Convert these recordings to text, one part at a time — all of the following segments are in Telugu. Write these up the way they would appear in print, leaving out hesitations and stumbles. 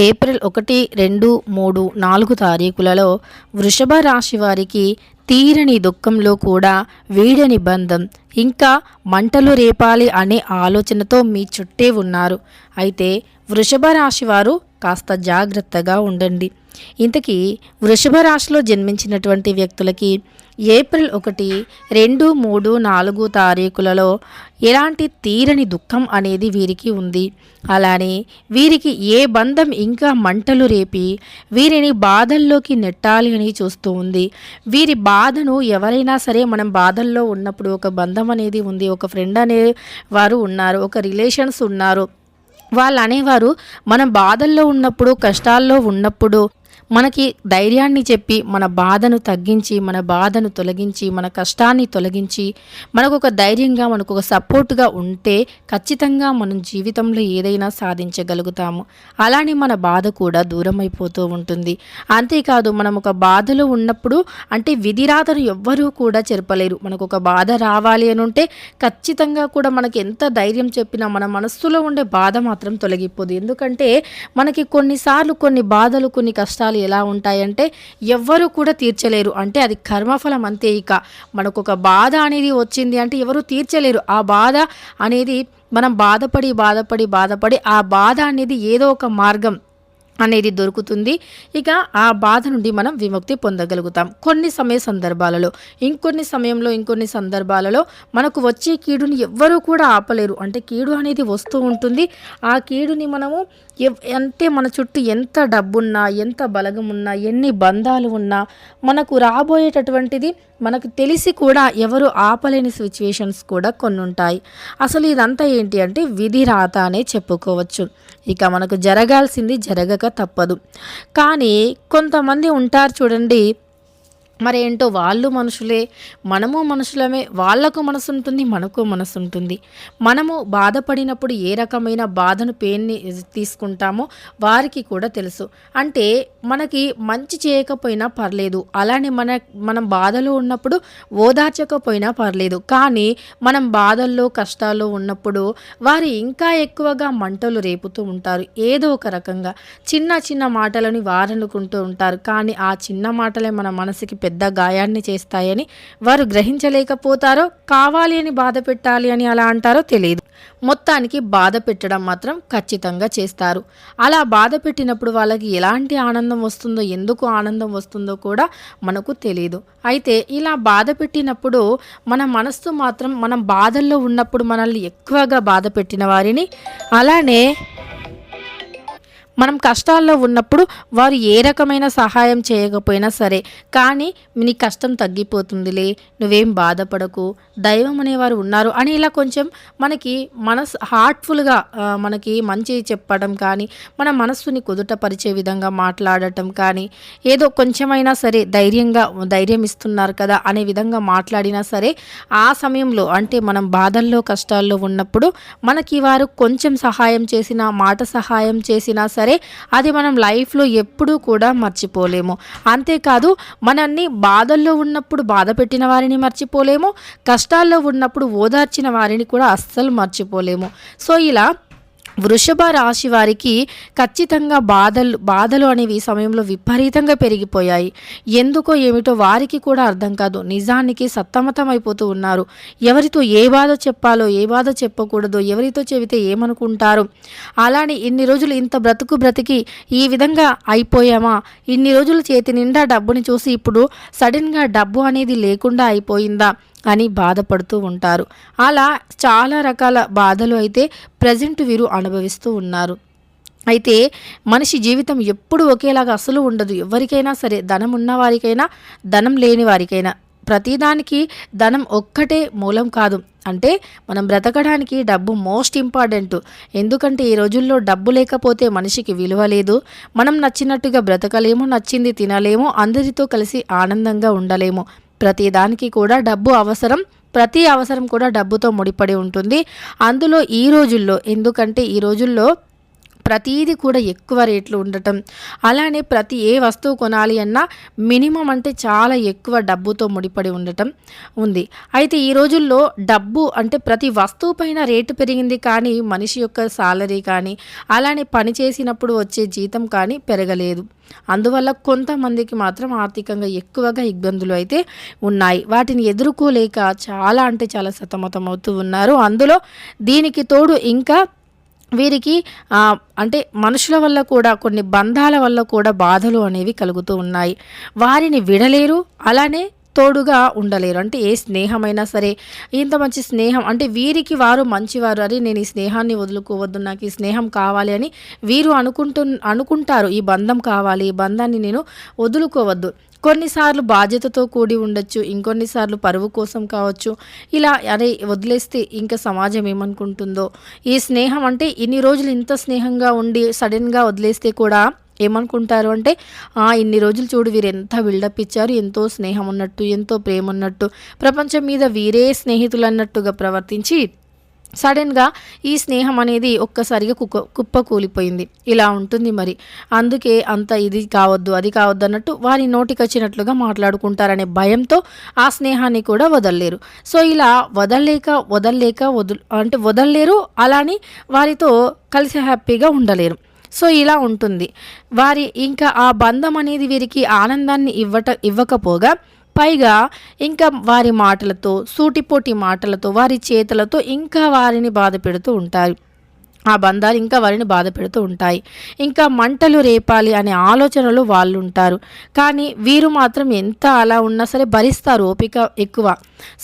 ఏప్రిల్ 1, 2, 3, 4 తారీఖులలో వృషభ రాశి వారికి తీరని దుఃఖంలో కూడా వీడని బంధం, ఇంకా మంటలు రేపాలి అనే ఆలోచనతో మీ చుట్టే ఉన్నారు. అయితే వృషభ రాశి వారు కాస్త జాగ్రత్తగా ఉండండి. ఇంతకీ వృషభ రాశిలో జన్మించినటువంటి వ్యక్తులకి ఏప్రిల్ 1, 2, 3, 4 తారీఖులలో ఎలాంటి తీరని దుఃఖం అనేది వీరికి ఉంది. అలానే వీరికి ఏ బంధం ఇంకా మంటలు రేపి వీరిని బాధల్లోకి నెట్టాలి అని చూస్తూ ఉంది. వీరి బాధను ఎవరైనా సరే, మనం బాధల్లో ఉన్నప్పుడు ఒక బంధం అనేది ఉంది, ఒక ఫ్రెండ్ అనే వారు ఉన్నారు, ఒక రిలేషన్స్ ఉన్నారు. వాళ్ళు అనేవారు మనం బాధల్లో ఉన్నప్పుడు, కష్టాల్లో ఉన్నప్పుడు మనకి ధైర్యాన్ని చెప్పి మన బాధను తగ్గించి, మన బాధను తొలగించి, మన కష్టాన్ని తొలగించి మనకు ఒక ధైర్యంగా, మనకు ఒక సపోర్ట్గా ఉంటే ఖచ్చితంగా మనం జీవితంలో ఏదైనా సాధించగలుగుతాము. అలానే మన బాధ కూడా దూరం అయిపోతూ ఉంటుంది. అంతేకాదు, మనం ఒక బాధలో ఉన్నప్పుడు అంటే విధిరాతను ఎవ్వరూ కూడా చెరపలేరు. మనకు ఒక బాధ రావాలి అని ఉంటే ఖచ్చితంగా కూడా మనకి ఎంత ధైర్యం చెప్పినా మన మనస్సులో ఉండే బాధ మాత్రం తొలగిపోదు. ఎందుకంటే మనకి కొన్నిసార్లు కొన్ని బాధలు, కొన్ని కష్టాలు ఎలా ఉంటాయంటే ఎవ్వరూ కూడా తీర్చలేరు. అంటే అది కర్మఫలం అంతే. ఇక మనకు ఒక బాధ అనేది వచ్చింది అంటే ఎవరు తీర్చలేరు. ఆ బాధ అనేది మనం బాధపడి ఆ బాధ అనేది ఏదో ఒక మార్గం అనేది దొరుకుతుంది. ఇక ఆ బాధ నుండి మనం విముక్తి పొందగలుగుతాం కొన్ని సందర్భాలలో. ఇంకొన్ని సందర్భాలలో మనకు వచ్చే కీడుని ఎవ్వరూ కూడా ఆపలేరు. అంటే కీడు అనేది వస్తూ ఉంటుంది. ఆ కీడుని మనము అంటే మన చుట్టూ ఎంత డబ్బున్నా, ఎంత బలగమున్నా, ఎన్ని బంధాలు ఉన్నా మనకు రాబోయేటటువంటిది మనకు తెలిసి కూడా ఎవరు ఆపలేని సిచ్యువేషన్స్ కూడా కొన్ని ఉంటాయి. అసలు ఇదంతా ఏంటి అంటే విధి రాత అనే చెప్పుకోవచ్చు. ఇక మనకు జరగాల్సింది జరగక తప్పదు. కానీ కొంతమంది ఉంటారు చూడండి, మరేంటో వాళ్ళు మనుషులే, మనము మనుషులమే. వాళ్లకు మనసు ఉంటుంది, మనకు మనసు ఉంటుంది. మనము బాధపడినప్పుడు ఏ రకమైన బాధను, పెయిన్ని తీసుకుంటామో వారికి కూడా తెలుసు. అంటే మనకి మంచి చేయకపోయినా పర్లేదు, అలానే మనం బాధలో ఉన్నప్పుడు ఓదార్చకపోయినా పర్లేదు. కానీ మనం బాధల్లో, కష్టాల్లో ఉన్నప్పుడు వారు ఇంకా ఎక్కువగా మంటలు రేపుతూ ఉంటారు. ఏదో ఒక రకంగా చిన్న మాటలని వారనుకుంటూ ఉంటారు. కానీ ఆ చిన్న మాటలే మన మనసుకి పెద్ద గాయాన్ని చేస్తాయని వారు గ్రహించలేకపోతారో, కావాలి అని బాధ పెట్టాలి అని అలా అంటారో తెలియదు. మొత్తానికి బాధ పెట్టడం మాత్రం ఖచ్చితంగా చేస్తారు. అలా బాధ పెట్టినప్పుడు వాళ్ళకి ఎలాంటి ఆనందం వస్తుందో, ఎందుకు ఆనందం వస్తుందో కూడా మనకు తెలియదు. అయితే ఇలా బాధ పెట్టినప్పుడు మన మనస్సు మాత్రం, మనం బాధల్లో ఉన్నప్పుడు మనల్ని ఎక్కువగా బాధ పెట్టిన వారిని, అలానే మనం కష్టాల్లో ఉన్నప్పుడు వారు ఏ రకమైన సహాయం చేయకపోయినా సరే, కానీ నీ కష్టం తగ్గిపోతుందిలే, నువ్వేం బాధపడకు, దైవం అనేవారు ఉన్నారు అని ఇలా కొంచెం మనకి హార్ట్ఫుల్గా మనకి మంచి చెప్పడం కానీ, మన మనస్సుని కుదుటపరిచే విధంగా మాట్లాడటం కానీ, ఏదో కొంచెమైనా సరే ధైర్యం ఇస్తున్నారు కదా అనే విధంగా మాట్లాడినా సరే, ఆ సమయంలో అంటే మనం బాధల్లో, కష్టాల్లో ఉన్నప్పుడు మనకి వారు కొంచెం సహాయం చేసినా, మాట సహాయం చేసినా సరే అది మనం లైఫ్లో ఎప్పుడూ కూడా మర్చిపోలేము. అంతేకాదు, మనల్ని బాధల్లో ఉన్నప్పుడు బాధ పెట్టిన వారిని మర్చిపోలేము, కష్టాల్లో ఉన్నప్పుడు ఓదార్చిన వారిని కూడా అస్సలు మర్చిపోలేము. సో ఇలా వృషభ రాశి వారికి ఖచ్చితంగా బాధలు అనేవి ఈ సమయంలో విపరీతంగా పెరిగిపోయాయి. ఎందుకో ఏమిటో వారికి కూడా అర్థం కాదు. నిజానికి సతమతం అయిపోతూ ఉన్నారు. ఎవరితో ఏ బాధ చెప్పాలో, ఏ బాధ చెప్పకూడదో, ఎవరితో చెబితే ఏమనుకుంటారు, అలానే ఇన్ని రోజులు ఇంత బ్రతికి ఈ విధంగా అయిపోయామా, ఇన్ని రోజులు చేతి నిండా డబ్బుని చూసి ఇప్పుడు సడన్గా డబ్బు అనేది లేకుండా అయిపోయిందా అని బాధపడుతూ ఉంటారు. అలా చాలా రకాల బాధలు అయితే ప్రజెంట్ వీరు అనుభవిస్తూ ఉన్నారు. అయితే మనిషి జీవితం ఎప్పుడు ఒకేలాగా అసలు ఉండదు. ఎవరికైనా సరే, ధనం ఉన్నవారికైనా, ధనం లేని వారికైనా, ప్రతిదానికి ధనం ఒక్కటే మూలం కాదు. అంటే మనం బ్రతకడానికి డబ్బు మోస్ట్ ఇంపార్టెంట్. ఎందుకంటే ఈ రోజుల్లో డబ్బు లేకపోతే మనిషికి విలువ లేదు. మనం నచ్చినట్టుగా బ్రతకలేము, నచ్చింది తినలేము, అందరితో కలిసి ఆనందంగా ఉండలేము. ప్రతిదానికి కూడా డబ్బు అవసరం. ప్రతి అవసరం కూడా డబ్బుతో ముడిపడి ఉంటుంది. అందులో ఈ రోజుల్లో, ఎందుకంటే ఈ రోజుల్లో ప్రతీది కూడా ఎక్కువ రేట్లు ఉండటం, అలానే ప్రతి ఏ వస్తువు కొనాలి అన్నా మినిమం అంటే చాలా ఎక్కువ డబ్బుతో ముడిపడి ఉండటం ఉంది. అయితే ఈ రోజుల్లో డబ్బు అంటే ప్రతి వస్తువు పైన రేటు పెరిగింది, కానీ మనిషి యొక్క సాలరీ కానీ అలానే పని చేసినప్పుడు వచ్చే జీతం కానీ పెరగలేదు. అందువల్ల కొంతమందికి మాత్రం ఆర్థికంగా ఎక్కువగా ఇబ్బందులు అయితే ఉన్నాయి. వాటిని ఎదుర్కోలేక చాలా అంటే చాలా సతమతమవుతూ ఉన్నారు. అందులో దీనికి తోడు ఇంకా వీరికి అంటే మనుషుల వల్ల కూడా కొన్ని బంధాల వల్ల కూడా బాధలు అనేవి కలుగుతూ ఉన్నాయి. వారిని విడలేరు, అలానే తోడుగా ఉండలేరు. అంటే ఏ స్నేహమైనా సరే, ఇంత మంచి స్నేహం అంటే వీరికి వారు మంచివారు, అని నేను ఈ స్నేహాన్ని వదులుకోవద్దు, నాకు ఈ స్నేహం కావాలి అని వీరు అనుకుంటారు. ఈ బంధం కావాలి, ఈ బంధాన్ని నేను వదులుకోవద్దు. కొన్నిసార్లు బాధ్యతతో కూడి ఉండొచ్చు, ఇంకొన్నిసార్లు పరువు కోసం కావచ్చు. ఇలా అరే వదిలేస్తే ఇంకా సమాజం ఏమనుకుంటుందో, ఈ స్నేహం అంటే ఇన్ని రోజులు ఇంత స్నేహంగా ఉండి సడన్గా వదిలేస్తే కూడా ఏమనుకుంటారు అంటే, ఇన్ని రోజులు చూడు వీరు ఎంత బిల్డప్ ఇచ్చారు, ఎంతో స్నేహం ఉన్నట్టు, ఎంతో ప్రేమ ఉన్నట్టు, ప్రపంచం మీద వీరే స్నేహితులు అన్నట్టుగా ప్రవర్తించి సడన్గా ఈ స్నేహం అనేది ఒక్కసారిగా కుప్ప కూలిపోయింది. ఇలా ఉంటుంది మరి. అందుకే అంత ఇది కావద్దు, అది కావద్దు అన్నట్టు వారి నోటికి వచ్చినట్లుగా మాట్లాడుకుంటారనే భయంతో ఆ స్నేహాన్ని కూడా వదలలేరు. సో ఇలా వదలలేరు, అలాని వారితో కలిసి హ్యాపీగా ఉండలేరు. సో ఇలా ఉంటుంది వారి ఇంకా ఆ బంధం అనేది వీరికి ఆనందాన్ని ఇవ్వకపోగా, పైగా ఇంకా వారి మాటలతో, సూటిపోటి మాటలతో, వారి చేతలతో ఇంకా వారిని బాధ పెడుతూ ఉంటారు. ఆ బంధాలు ఇంకా వారిని బాధ పెడుతూ ఉంటాయి. ఇంకా మంటలు రేపాలి అనే ఆలోచనలు వాళ్ళు ఉంటారు. కానీ వీరు మాత్రం ఎంత అలా ఉన్నా సరే భరిస్తారు, ఓపిక ఎక్కువ.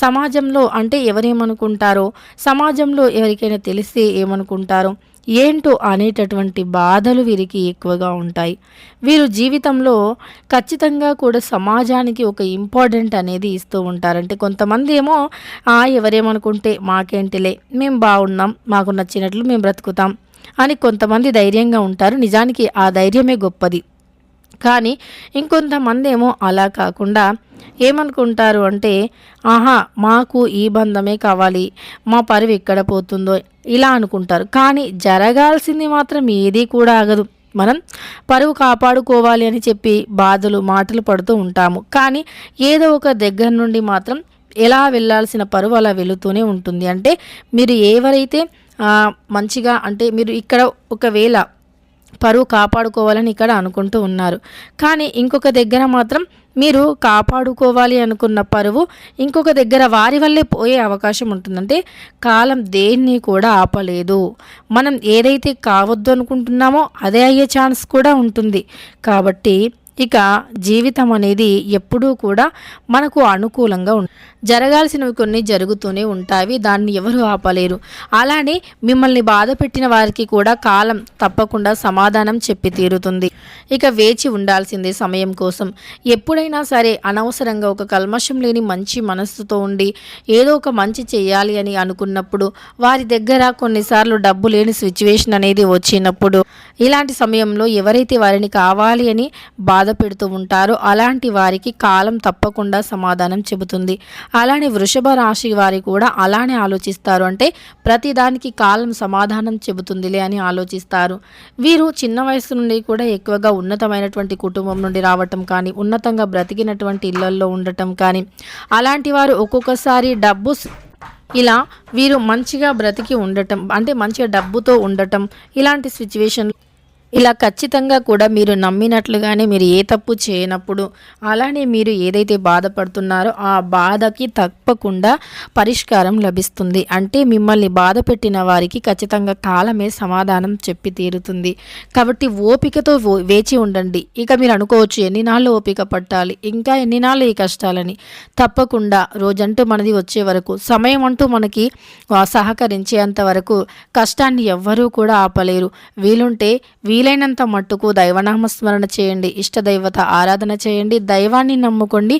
సమాజంలో అంటే ఎవరేమనుకుంటారో, సమాజంలో ఎవరికైనా తెలిస్తే ఏమనుకుంటారో ఏంటో అనేటటువంటి బాధలు వీరికి ఎక్కువగా ఉంటాయి. వీరు జీవితంలో ఖచ్చితంగా కూడా సమాజానికి ఒక ఇంపార్టెంట్ అనేది ఇస్తూ ఉంటారు. అంటే కొంతమంది ఏమో ఎవరేమనుకుంటే మాకేంటిలే, మేము బాగున్నాం, మాకు నచ్చినట్లు మేము బ్రతుకుతాం అని కొంతమంది ధైర్యంగా ఉంటారు. నిజానికి ఆ ధైర్యమే గొప్పది. కానీ ఇంకొంతమంది ఏమో అలా కాకుండా ఏమనుకుంటారు అంటే, మాకు ఈ బంధమే కావాలి, మా పరువు ఎక్కడ పోతుందో ఇలా అనుకుంటారు. కానీ జరగాల్సింది మాత్రం ఏదీ కూడా ఆగదు. మనం పరువు కాపాడుకోవాలి అని చెప్పి బాధలు మాటలు పడుతూ ఉంటాము. కానీ ఏదో ఒక దగ్గర నుండి మాత్రం ఎలా వెళ్ళాల్సిన పరువు అలా వెళుతూనే ఉంటుంది. అంటే మీరు ఎవరైతే మంచిగా అంటే మీరు ఇక్కడ ఒకవేళ పరువు కాపాడుకోవాలని ఇక్కడ అనుకుంటూ ఉన్నారు, కానీ ఇంకొక దగ్గర మాత్రం మీరు కాపాడుకోవాలి అనుకున్న పరువు ఇంకొక దగ్గర వారి వల్లే పోయే అవకాశం ఉంటుందంటే కాలం దేన్ని కూడా ఆపలేదు. మనం ఏదైతే కావద్దు అనుకుంటున్నామో అదే అయ్యే ఛాన్స్ కూడా ఉంటుంది. కాబట్టి ఇక జీవితం అనేది ఎప్పుడూ కూడా మనకు అనుకూలంగా జరగాల్సినవి కొన్ని జరుగుతూనే ఉంటాయి. దాన్ని ఎవరు ఆపలేరు. అలానే మిమ్మల్ని బాధ పెట్టిన వారికి కూడా కాలం తప్పకుండా సమాధానం చెప్పి తీరుతుంది. ఇక వేచి ఉండాల్సిందే సమయం కోసం. ఎప్పుడైనా సరే అనవసరంగా ఒక కల్మషం లేని మంచి మనస్సుతో ఉండి ఏదో ఒక మంచి చేయాలి అని అనుకున్నప్పుడు వారి దగ్గర కొన్నిసార్లు డబ్బు లేని సిచ్యువేషన్ అనేది వచ్చినప్పుడు, ఇలాంటి సమయంలో ఎవరైతే వారిని కావాలి అని బాధ పెడుతూ ఉంటారో అలాంటి వారికి కాలం తప్పకుండా సమాధానం చెబుతుంది. అలానే వృషభ రాశి వారి కూడా అలానే ఆలోచిస్తారు. అంటే ప్రతిదానికి కాలం సమాధానం చెబుతుందిలే అని ఆలోచిస్తారు. వీరు చిన్న వయసు నుండి కూడా ఎక్కువగా ఉన్నతమైనటువంటి కుటుంబం నుండి రావటం కానీ, ఉన్నతంగా బ్రతికినటువంటి ఇళ్లల్లో ఉండటం కానీ, అలాంటి వారు ఒక్కొక్కసారి ఇలా వీరు మంచిగా బ్రతికి ఉండటం అంటే మంచిగా డబ్బుతో ఉండటం, ఇలాంటి సిచ్యువేషన్ ఇలా ఖచ్చితంగా కూడా మీరు నమ్మినట్లుగానే మీరు ఏ తప్పు చేయనప్పుడు, అలానే మీరు ఏదైతే బాధపడుతున్నారో ఆ బాధకి తప్పకుండా పరిష్కారం లభిస్తుంది. అంటే మిమ్మల్ని బాధ పెట్టిన వారికి ఖచ్చితంగా కాలమే సమాధానం చెప్పి తీరుతుంది. కాబట్టి ఓపికతో వేచి ఉండండి. ఇక మీరు అనుకోవచ్చు ఎన్ని నాళ్ళు ఓపిక పట్టాలి, ఇంకా ఎన్ని నాళ్ళు ఈ కష్టాలని. తప్పకుండా రోజంటూ మనది వచ్చే వరకు, సమయం అంటూ మనకి సహకరించేంత వరకు కష్టాన్ని ఎవ్వరూ కూడా ఆపలేరు. వీలైనంత మట్టుకు దైవనామస్మరణ చేయండి, ఇష్టదైవత ఆరాధన చేయండి, దైవాన్ని నమ్ముకోండి.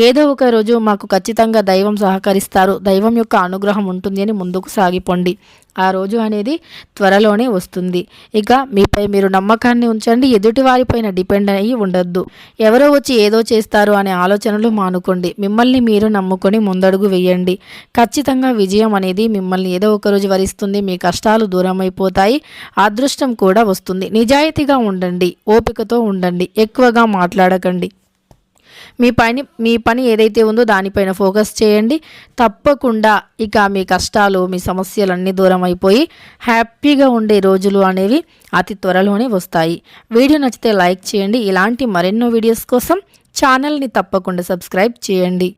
ఏదో ఒక రోజు మాకు ఖచ్చితంగా దైవం సహకరిస్తారు, దైవం యొక్క అనుగ్రహం ఉంటుంది అని ముందుకు సాగిపోండి. ఆ రోజు అనేది త్వరలోనే వస్తుంది. ఇక మీపై మీరు నమ్మకాన్ని ఉంచండి. ఎదుటి వారిపైన డిపెండ్ అయ్యి ఉండొద్దు. ఎవరో వచ్చి ఏదో చేస్తారు అనే ఆలోచనలు మానుకోండి. మిమ్మల్ని మీరు నమ్ముకొని ముందడుగు వేయండి. ఖచ్చితంగా విజయం అనేది మిమ్మల్ని ఏదో ఒక రోజు వరిస్తుంది. మీ కష్టాలు దూరం అయిపోతాయి. అదృష్టం కూడా వస్తుంది. నిజాయితీగా ఉండండి. ఓపికతో ఉండండి. ఎక్కువగా మాట్లాడకండి. మీ పని ఏదైతే ఉందో దానిపైన ఫోకస్ చేయండి. తప్పకుండా ఇక మీ కష్టాలు, మీ సమస్యలన్నీ దూరం అయిపోయి హ్యాపీగా ఉండే రోజులు అనేవి అతి త్వరలోనే వస్తాయి. వీడియో నచ్చితే లైక్ చేయండి. ఇలాంటి మరెన్నో వీడియోస్ కోసం ఛానల్ని తప్పకుండా సబ్స్క్రైబ్ చేయండి.